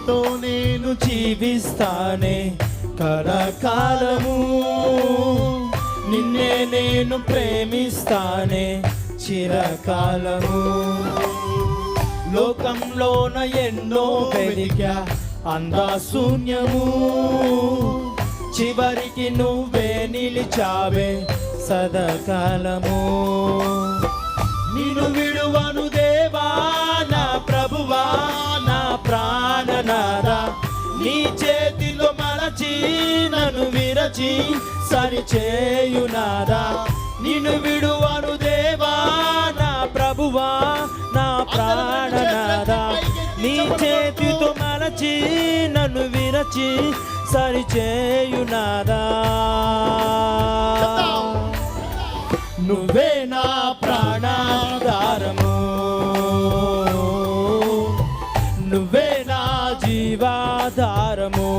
నీతో నేను జీవిస్తానే కలకాలము, నిన్నే నేను ప్రేమిస్తానే చిరకాలము. లోకంలోన ఎన్నో వెదికా అందా శూన్యము, చివరికి నువ్వే నిలిచావే సదాకాలము. నిన్ను విడువను దేవా నా ప్రభువా నా ప్రాణనాథా, నీ చేతిలో మలచి నన్ను విరచి సరిచేయునాదా. నిన్ను విడువను దేవా నా ప్రభువా నా ప్రాణనాథా, నీ చేతితో మలచి నన్ను విరచి సరిచేయునాదా. నువ్వే నా ప్రాణాధారము, నువ్వే నా జీవాధారము.